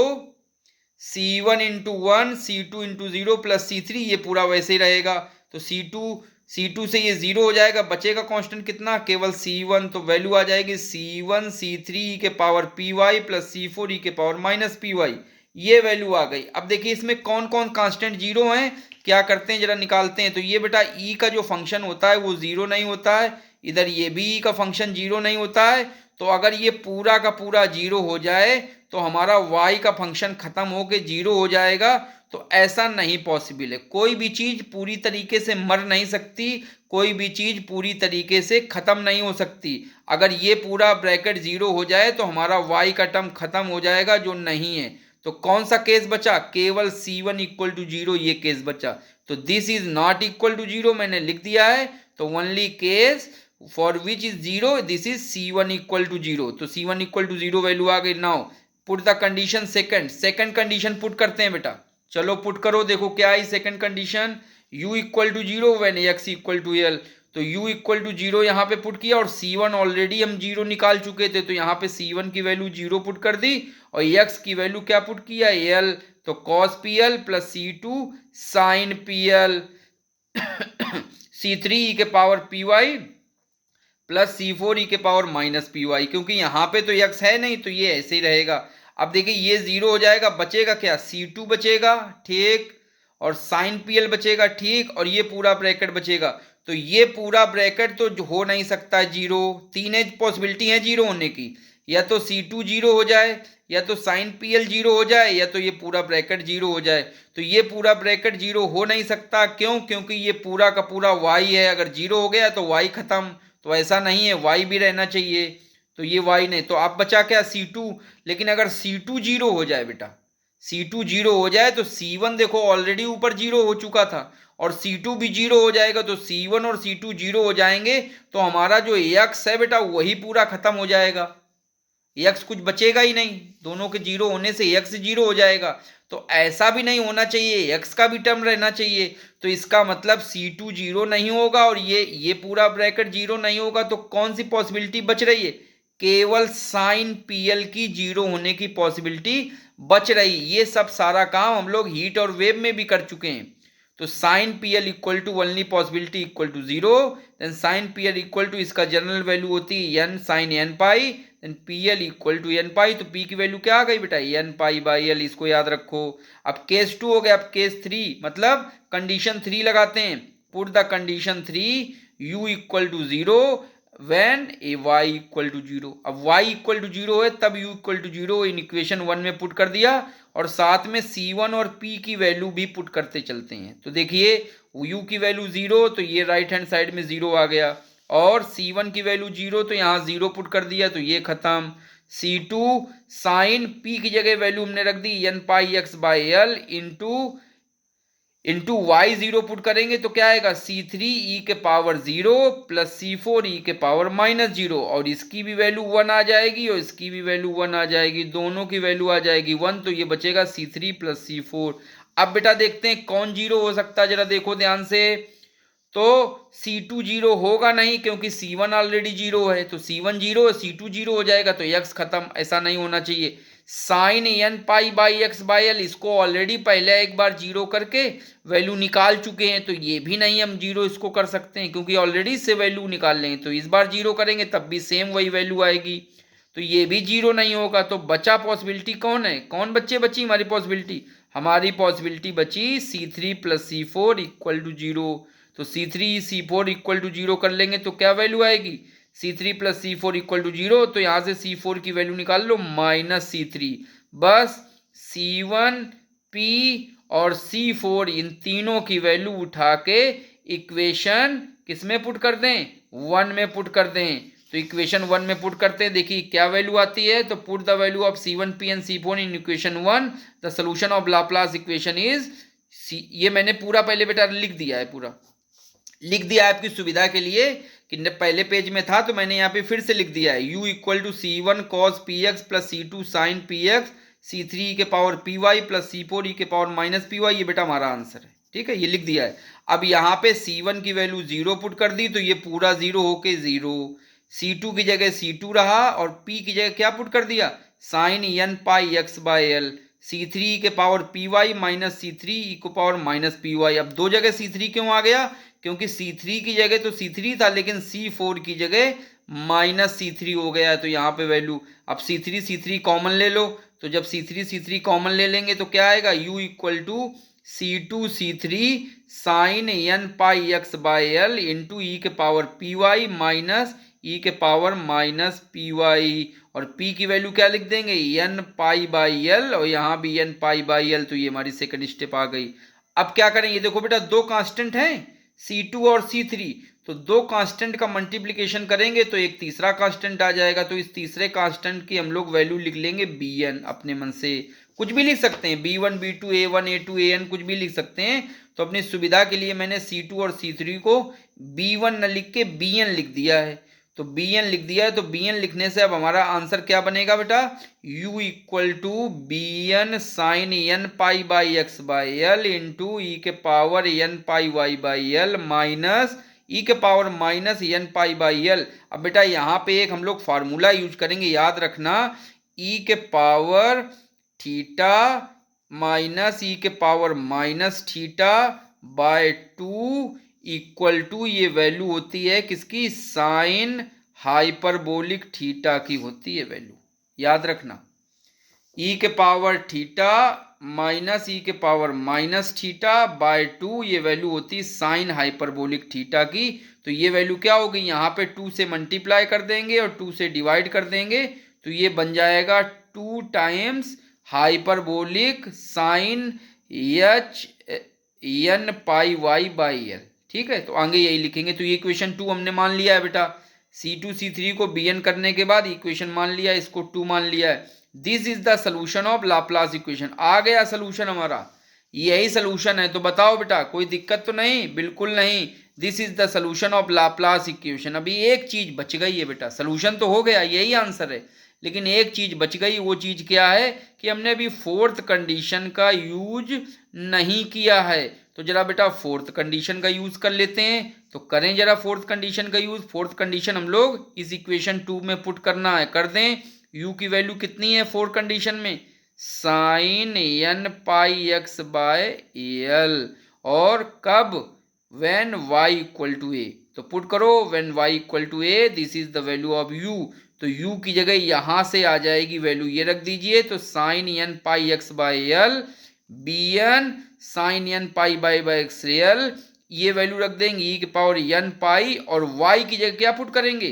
A: C1 into 1 C2 into 0 plus C3, ये पूरा वैसे ही रहेगा। तो C2 से ये 0 हो जाएगा, बचेगा कांस्टेंट कितना, केवल C1, तो वैल्यू आ जाएगी C1 C3 ई के power P Y plus C4 ई के पावर माइनस पी वाई। ये वैल्यू आ गई। अब देखिए इसमें कौन कौन कांस्टेंट जीरो हैं, क्या करते हैं जरा निकालते हैं। तो ये बेटा ई का जो फंक्शन होता है वो जीरो नहीं होता है, इधर ये भी ई का फंक्शन जीरो नहीं होता है। तो अगर ये पूरा का पूरा जीरो हो जाए तो हमारा y का फंक्शन खत्म होके जीरो हो जाएगा। तो ऐसा नहीं पॉसिबल है, कोई भी चीज पूरी तरीके से मर नहीं सकती, कोई भी चीज पूरी तरीके से खत्म नहीं हो सकती। अगर ये पूरा ब्रैकेट जीरो हो जाए तो हमारा y का टर्म खत्म हो जाएगा, जो नहीं है। तो कौन सा केस बचा, केवल C1 इक्वल टू 0 ये केस बचा। तो this is not equal to 0 मैंने लिख दिया है। तो only case for which is 0 this is C1 equal to 0। तो C1 इक्वल टू 0 वैल्यू आ गई। Now put the condition second condition put करते हैं बेटा। चलो पुट करो, देखो क्या है second condition, u equal to 0 when x equal to l। तो u इक्वल टू 0 यहाँ पे पुट किया, और C1 ऑलरेडी हम 0 निकाल चुके थे, तो यहाँ पे C1 की वैल्यू 0 पुट कर दी, और x की वैल्यू क्या पुट किया, l। तो cos pl plus C2 sin pl C3 ई के power P Y plus C4 ई के पावर माइनस पी वाई। क्योंकि यहाँ पे तो x है नहीं तो ये ऐसे ही रहेगा। अब देखिए ये जीरो हो जाएगा, बचेगा क्या, C2 बचेगा, ठीक, और साइन पीएल बचेगा, ठीक, और ये पूरा ब्रैकेट बचेगा। तो ये पूरा ब्रैकेट तो हो नहीं सकता जीरो, तीन पॉसिबिलिटी है जीरो होने की, या तो C2 जीरो हो जाए, या तो साइन पीएल जीरो हो जाए, या तो ये पूरा ब्रैकेट जीरो हो जाए। तो ये पूरा ब्रैकेट जीरो हो नहीं सकता, क्यों, क्योंकि ये पूरा का पूरा y है, अगर जीरो हो गया तो y खत्म। तो ऐसा नहीं है, y भी रहना चाहिए, तो ये y नहीं। तो आप बचा क्या, C2। लेकिन अगर C2 जीरो हो जाए बेटा, C2 जीरो हो जाए तो C1 देखो ऑलरेडी ऊपर जीरो हो चुका था, और C2 भी जीरो हो जाएगा, तो C1 और C2 जीरो हो जाएंगे, तो हमारा जो x है बेटा वही पूरा खत्म हो जाएगा, x कुछ बचेगा ही नहीं, दोनों के जीरो होने से x जीरो हो जाएगा। तो ऐसा भी नहीं होना चाहिए, x का भी टर्म रहना चाहिए। तो इसका मतलब C2 जीरो नहीं होगा और ये पूरा ब्रैकेट जीरो नहीं होगा। तो कौन सी पॉसिबिलिटी बच रही है, केवल साइन पीएल की जीरो होने की पॉसिबिलिटी बच रही। ये सब सारा काम हम लोग हीट और वेव में भी कर चुके हैं। तो sine PL equal to only possibility equal to 0, then sine PL equal to इसका जनरल वैल्यू होती है N sine N pi, then PL equal to N pi. तो पी की वैल्यू क्या आ गई बेटा, एन पाई बाई एल, इसको याद रखो। अब केस 2 हो गया, अब केस 3 मतलब कंडीशन 3 लगाते हैं। Put the condition 3 u equal to 0 when a y equal to 0। अब y इक्वल टू 0 है तब u equal to 0 in equation 1 में पुट कर दिया, और साथ में C1 और P की वैल्यू भी पुट करते चलते हैं। तो देखिए u की वैल्यू 0, तो ये राइट हैंड साइड में 0 आ गया, और C1 की वैल्यू 0, तो यहाँ 0 पुट कर दिया, तो ये खत्म। C2 साइन P की जगह वैल्यू हमने रख दी n pi x by L into y 0 put करेंगे तो क्या आएगा, C3 ई के पावर 0 प्लस C4 ई के पावर माइनस 0, और इसकी भी वैल्यू 1 आ जाएगी और इसकी भी वैल्यू 1 आ जाएगी, दोनों की वैल्यू आ जाएगी 1। तो ये बचेगा C3 प्लस C4। अब बेटा देखते हैं कौन जीरो हो सकता है, जरा देखो ध्यान से। तो C2 जीरो होगा नहीं, क्योंकि C1 ऑलरेडी जीरो है, तो C1 जीरो C2 जीरो हो जाएगा, तो x खत्म, ऐसा नहीं होना चाहिए। Sine N pi by x by l, इसको ऑलरेडी पहले एक बार जीरो करके वैल्यू निकाल चुके हैं, तो ये भी नहीं हम जीरो इसको कर सकते हैं, क्योंकि ऑलरेडी इससे वैल्यू निकाल लेंगे। तो इस बार जीरो करेंगे तब भी सेम वही वैल्यू आएगी, तो ये भी जीरो नहीं होगा। तो बचा पॉसिबिलिटी कौन है, कौन बची हमारी पॉसिबिलिटी बची C3 plus C4 equal to 0। तो C3 C4 इक्वल टू 0 कर लेंगे तो क्या वैल्यू आएगी, C3 plus C4 equal to 0। तो यहाँ से C4 की वैल्यू निकाल लो -C3। बस C1 P और C4 इन तीनों की वैल्यू उठा के इक्वेशन किसमें पुट कर दें, 1 में पुट कर दें। तो इक्वेशन 1 में पुट करते हैं, देखिए क्या वैल्यू आती है। तो put the value of C1P and C4 in equation 1, the solution of Laplace equation is ये मैंने पूरा पहले बेटा लिख दिया है, पूरा लिख दिया है आपकी सुविधा के लिए कि पहले पेज में था तो मैंने यहाँ पे फिर से लिख दिया है। U equal to C1 cos PX plus C2 sin PX, C3 के पावर PY प्लस C4 के पावर माइनस PY, ये बेटा हमारा आंसर है। ठीक है, ये लिख दिया है। अब यहाँ पे C1 की वैल्यू 0 पुट कर दी तो ये पूरा 0 होके 0, C2 की जगह C2 रहा और P की जगह क्या पुट कर दिया, sin n pi x by L, C3 के पावर PY माइनस C3 को पावर माइनस PY। अब दो जगह C3 क्यों आ गया, क्योंकि C3 की जगह तो C3 था लेकिन C4 की जगह माइनस C3 हो गया है, तो यहाँ पे वैल्यू अब C3 कॉमन ले लो। तो जब C3 कॉमन ले लेंगे तो क्या आएगा, U equal to C2 sine n pi x by L into E के पावर PY माइनस ई के पावर माइनस PY। और P की वैल्यू क्या लिख देंगे, n पाई बाई एल, और यहाँ भी n पाई बाई एल। तो ये हमारी सेकंड स्टेप आ गई। अब क्या करें, ये देखो बेटा दो कांस्टेंट हैं C2 और C3, तो दो कांस्टेंट का मल्टीप्लिकेशन करेंगे तो एक तीसरा कांस्टेंट आ जाएगा। तो इस तीसरे कांस्टेंट की हम लोग वैल्यू लिख लेंगे Bn, अपने मन से कुछ भी लिख सकते हैं, B1 B2 A1 A2 AN कुछ भी लिख सकते हैं। तो अपनी सुविधा के लिए मैंने C2 और C3 को B1 न लिख के Bn लिख दिया है। तो Bn लिख दिया है, तो Bn लिखने से अब हमारा आंसर क्या बनेगा बेटा, U equal to Bn sine n pi by x by L into E के power n pi y by L minus ई के power minus n pi by L. अब बेटा यहाँ पे एक हम लोग फार्मूला यूज करेंगे, याद रखना, ई के पावर थीटा माइनस ई के power minus theta by 2 equal to ये वैल्यू होती है किसकी, साइन हाइपरबोलिक थीटा की होती है वैल्यू, याद रखना। ई के पावर थीटा माइनस ई के पावर माइनस थीटा बाय 2 ये वैल्यू होती है साइन हाइपरबोलिक थीटा की। तो ये वैल्यू क्या होगी, यहाँ पे 2 से मल्टीप्लाई कर देंगे और 2 से डिवाइड कर देंगे तो ये बन जाएगा 2 times hyperbolic sine h n pi y by l. ठीक है, तो आगे यही लिखेंगे। तो ये इक्वेशन 2 हमने मान लिया है बेटा, C2 C3 को Bn करने के बाद इक्वेशन मान लिया, इसको 2 मान लिया है। This is the solution of Laplace equation. आ गया सोल्यूशन हमारा, यही सोल्यूशन है। तो बताओ बेटा कोई दिक्कत तो नहीं, बिल्कुल नहीं। This is the solution of Laplace equation. अभी एक चीज बच गई है बेटा, सोल्यूशन तो हो गया, यही आंसर है, लेकिन एक चीज बच गई। वो चीज क्या है कि हमने अभी फोर्थ कंडीशन का यूज नहीं किया है। तो जरा बेटा फोर्थ कंडीशन का यूज कर लेते हैं, तो करें जरा फोर्थ कंडीशन का यूज। फोर्थ कंडीशन हम लोग इस इक्वेशन 2 में पुट करना है, कर दें। u की वैल्यू कितनी है फोर्थ कंडीशन में, sine n pi x by l, और कब, when y equal to a। तो पुट करो when y equal to a, this is the value of u। तो u की जगह यहां से आ जाएगी वैल्यू, ये रख दीजिए। तो sine n pi x by l, Bn sine n pi by x real, ये वैल्यू रख देंगे ई के पावर n पाई, और y की जगह क्या पुट करेंगे,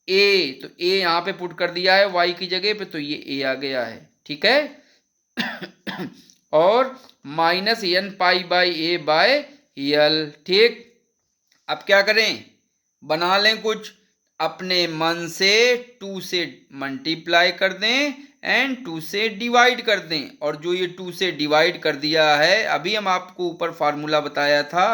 A: a। तो a यहाँ पे पुट कर दिया है y की जगह पे, तो ये a आ गया है। ठीक है और minus n pi by A by L. ठीक, अब क्या करें, बना लें कुछ अपने मन से। 2 से मल्टीप्लाई कर दें एंड 2 से डिवाइड कर दें, और जो ये 2 से डिवाइड कर दिया है, अभी हम आपको ऊपर फार्मूला बताया था,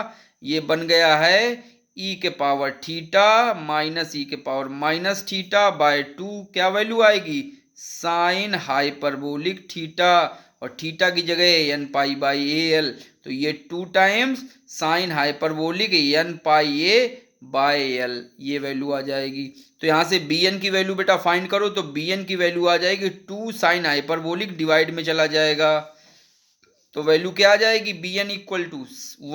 A: ये बन गया है ई के पावर थीटा माइनस ई के पावर माइनस थीटा बाय 2, क्या वैल्यू आएगी, साइन हाइपरबोलिक थीटा, और थीटा की जगह n pi by A L. तो ये 2 times sine hyperbolic n pi a by L, ये वैल्यू आ जाएगी। तो यहाँ से Bn की वैल्यू बेटा फाइंड करो, तो Bn की वैल्यू आ जाएगी 2 साइन हाइपरबोलिक, डिवाइड में चला जाएगा तो वैल्यू क्या आ जाएगी, Bn equal to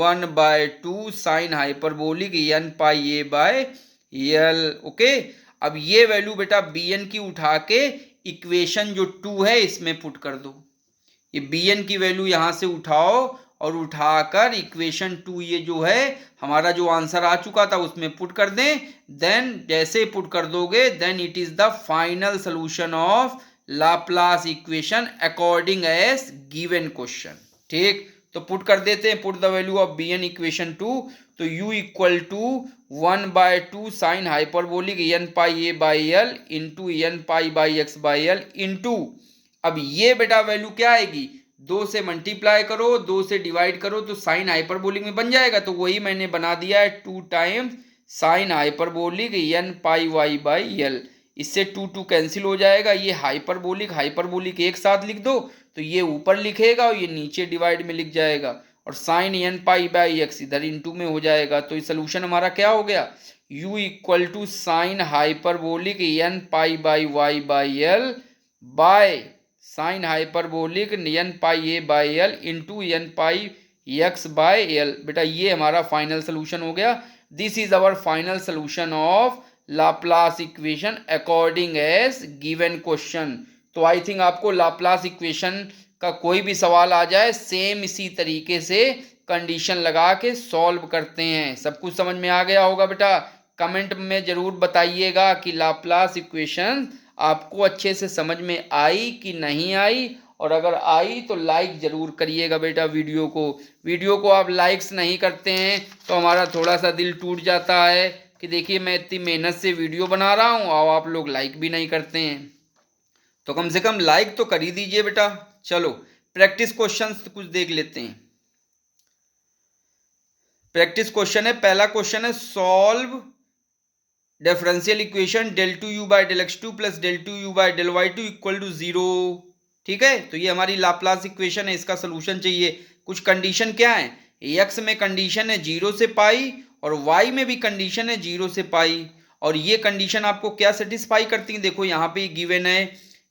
A: 1 by 2 sine hyperbolic n pi a by l. Okay, अब ये वैल्यू बेटा Bn की उठा के इक्वेशन जो 2 है इसमें पुट कर दो। ये Bn की वैल्यू यहां से उठाओ और उठाकर इक्वेशन 2 ये जो है हमारा जो आंसर आ चुका था उसमें पुट कर दें। देन जैसे पुट कर दोगे then it is the final solution of Laplace equation according as given question. ठीक, तो पुट कर देते हैं, put the value of b n equation 2। तो u equal to 1/2 sine hyperbolic n pi a by L into n pi by x by L into, अब ये बेटा value क्या आएगी, 2 से मल्टीप्लाई करो, 2 से डिवाइड करो तो साइन हाइपरबोलिक में बन जाएगा। तो वही मैंने बना दिया है 2 times sine hyperbolic n pi y by l. इससे 2 कैंसिल हो जाएगा, ये हाइपरबोलिक हाइपरबोलिक एक साथ लिख दो तो ये ऊपर लिखेगा और ये नीचे डिवाइड में लिख जाएगा, और sine N pi by x इधर इंटू में हो जाएगा। तो ये सोल्यूशन हमारा क्या हो गया, u equal to sine hyperbolic n pi by y by l by sine hyperbolic n pi a by L into n pi x by l. बेटा ये हमारा फाइनल सोल्यूशन हो गया। This is our final solution of Laplace equation according as given question. तो I think आपको Laplace equation का कोई भी सवाल आ जाए सेम इसी तरीके से कंडीशन लगा के सॉल्व करते हैं। सब कुछ समझ में आ गया होगा बेटा। कमेंट में जरूर बताइएगा कि लाप्लास इक्वेशन आपको अच्छे से समझ में आई कि नहीं आई, और अगर आई तो लाइक जरूर करिएगा बेटा वीडियो को आप लाइक्स नहीं करते हैं तो हमारा थोड़ा सा दिल टूट जाता है कि देखिए मैं इतनी मेहनत से वीडियो बना रहा हूँ और आप लोग लाइक भी नहीं करते हैं। तो कम से कम लाइक तो कर ही दीजिए बेटा। चलो प्रैक्टिस क्वेश्चंस कुछ देख लेते हैं। प्रैक्टिस क्वेश्चन है, पहला क्वेश्चन है solve differential equation del 2u by del x2 plus del 2u by del y2 equal to 0। ठीक है, तो ये हमारी लाप्लास इक्वेशन है, इसका सोल्यूशन चाहिए। कुछ कंडीशन क्या है, x में कंडीशन है 0 से पाई और y में भी कंडीशन है 0 से पाई, और ये कंडीशन आपको क्या सेटिस्फाई करती है, देखो यहाँ पे गिवन है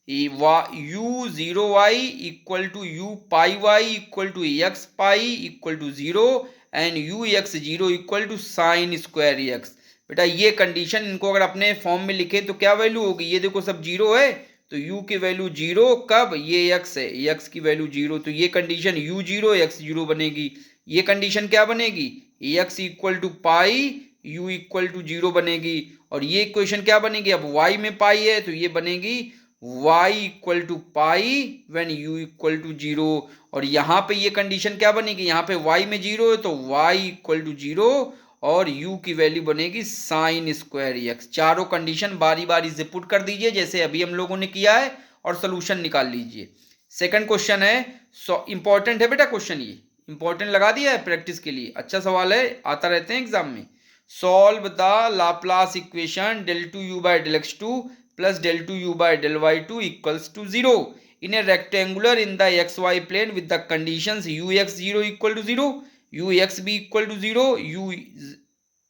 A: u 0y equal to u pi y equal to x pi equal to 0 and u x 0 equal to sine square x। बेटा ये कंडीशन इनको अगर अपने फॉर्म में लिखे तो क्या वैल्यू होगी, ये देखो सब 0 है तो u की वैल्यू 0, कब, ये x है, x की वैल्यू 0, तो ये कंडीशन u 0 x 0 बनेगी। ये कंडीशन क्या बनेगी, x equal to pi u equal to 0 बनेगी, और ये इक्वेशन क्या बनेगी, अब y में पाई है तो ये बनेगी y equal to pi when u equal to 0, और यहाँ पे ये कंडीशन क्या बनेगी, यहाँ पे y में 0 है तो y इक्वल टू 0 और u की वैल्यू बनेगी साइन स्क्वायर x। चारों कंडीशन बारी बारी से पुट कर दीजिए जैसे अभी हम लोगों ने किया है और सोल्यूशन निकाल लीजिए। सेकंड क्वेश्चन है, इंपॉर्टेंट है बेटा क्वेश्चन, ये इंपॉर्टेंट लगा दिया है प्रैक्टिस के लिए, अच्छा सवाल है, आता रहते हैं एग्जाम में। Solve the Laplace equation del 2u by del x2 plus del 2u by del y2 equals to 0 in a rectangular in the xy plane with the conditions ux 0 equal to 0, ux भी equal to 0, u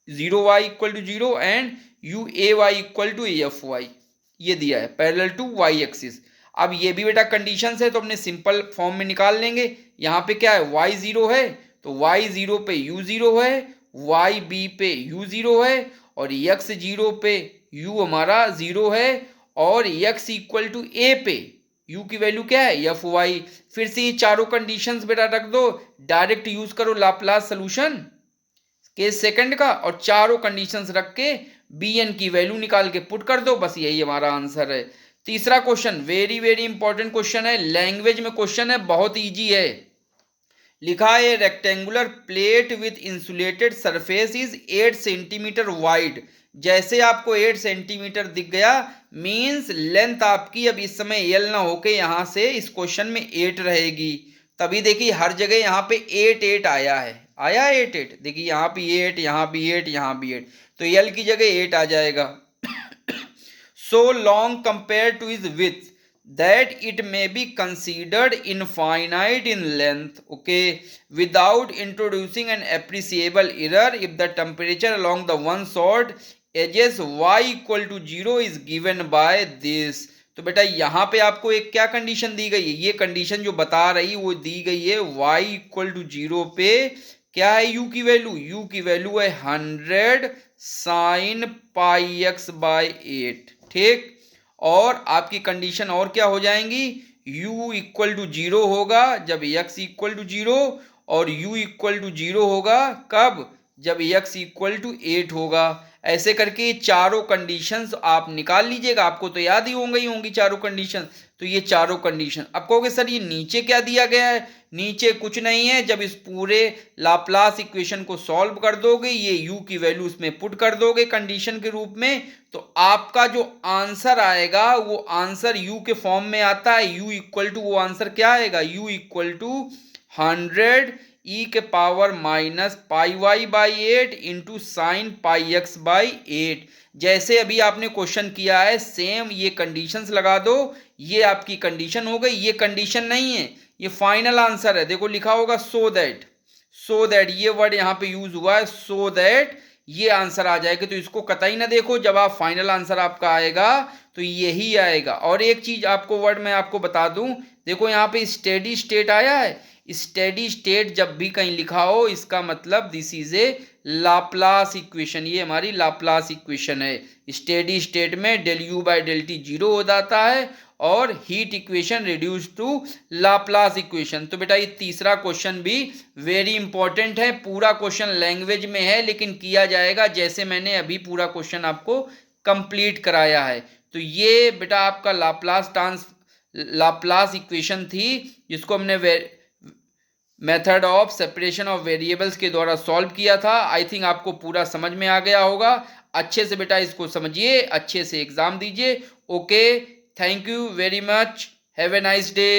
A: 0y equal to 0 and uay equal to fy। ये दिया है parallel to y axis. अब ये भी बेटा conditions है तो अपने सिंपल फॉर्म में निकाल लेंगे। यहाँ पे क्या है, y 0 है तो y 0 पे u 0 है, y b पे u 0 है, और x 0 पे u हमारा 0 है, और x इक्वल टू a पे u की वैल्यू क्या है fy। फिर से ये चारों कंडीशंस बेटा रख दो, डायरेक्ट यूज करो लाप्लास सोल्यूशन केस सेकंड का, और चारों कंडीशंस रख के bn की वैल्यू निकाल के पुट कर दो, बस यही हमारा आंसर है। तीसरा question very very important question है, लैंग्वेज में क्वेश्चन है, बहुत इजी है। लिखा है rectangular plate with insulated surface is 8 centimetre wide. जैसे आपको 8 सेंटीमीटर दिख गया मींस लेंथ आपकी अब इस समय एल ना होके यहाँ से इस क्वेश्चन में 8 रहेगी। तभी देखिए हर जगह यहाँ पे 8 8 आया है, आया 8 8, देखिए यहाँ भी 8, यहाँ भी 8, यहाँ भी 8, तो एल की जगह 8 आ जाएगा। So long compare two is with that it may be considered infinite in length, okay, without introducing an appreciable error if the temperature along the one short edges y equal to 0 is given by this। तो बेटा यहाँ पे आपको एक क्या condition दी गई है, ये कंडीशन जो बता रही वो दी गई है y इक्वल टू 0 पे क्या है u की वैल्यू, u की वैल्यू है 100 साइन पाई एक्स बाई 8। ठीक, और आपकी कंडीशन और क्या हो जाएंगी, u इक्वल टू 0 होगा जब x इक्वल टू 0, और u इक्वल टू 0 होगा कब, जब x इक्वल टू 8 होगा। ऐसे करके ये चारों कंडीशंस आप निकाल लीजिएगा, आपको तो याद ही होंगी चारों कंडीशन। तो ये चारों कंडीशन, अब कहोगे सर ये नीचे क्या दिया गया है, नीचे कुछ नहीं है, जब इस पूरे लाप्लास इक्वेशन को सॉल्व कर दोगे, ये u की वैल्यू उसमें पुट कर दोगे कंडीशन के रूप में, तो आपका जो आंसर आएगा वो आंसर u के फॉर्म में आता है। u इक्वल टू, वो आंसर क्या आएगा, u इक्वल टू 100 e के power minus pi y by 8 into sine pi x by 8। जैसे अभी आपने क्वेश्चन किया है सेम ये कंडीशंस लगा दो, ये आपकी कंडीशन हो गई। ये कंडीशन नहीं है, ये फाइनल आंसर है। देखो लिखा होगा सो दैट ये वर्ड यहाँ पे यूज हुआ है, सो दैट ये आंसर आ जाएगा। तो इसको कतई ना देखो, जब आप फाइनल आंसर आपका आएगा तो यही आएगा। और एक चीज आपको वर्ड मैं आपको बता दूं, देखो यहाँ पे स्टेडी स्टेट आया है, स्टेडी स्टेट जब भी कहीं लिखा हो इसका मतलब this is a Laplace equation, ये हमारी लाप्लास इक्वेशन है। स्टेडी स्टेट में del u by del t 0 हो जाता है और heat equation reduce to Laplace equation. तो बेटा ये तीसरा क्वेश्चन भी वेरी इंपॉर्टेंट है। पूरा क्वेश्चन लैंग्वेज में है लेकिन किया जाएगा जैसे मैंने अभी पूरा क्वेश्चन आपको कंप्लीट कराया है। तो ये बेटा आपका लाप्लास इक्वेशन थी जिसको हमने method of separation of variables के द्वारा सॉल्व किया था। आई थिंक आपको पूरा समझ में आ गया होगा। अच्छे से बेटा इसको समझिए, अच्छे से एग्जाम दीजिए। Okay, thank you very much, have a nice day.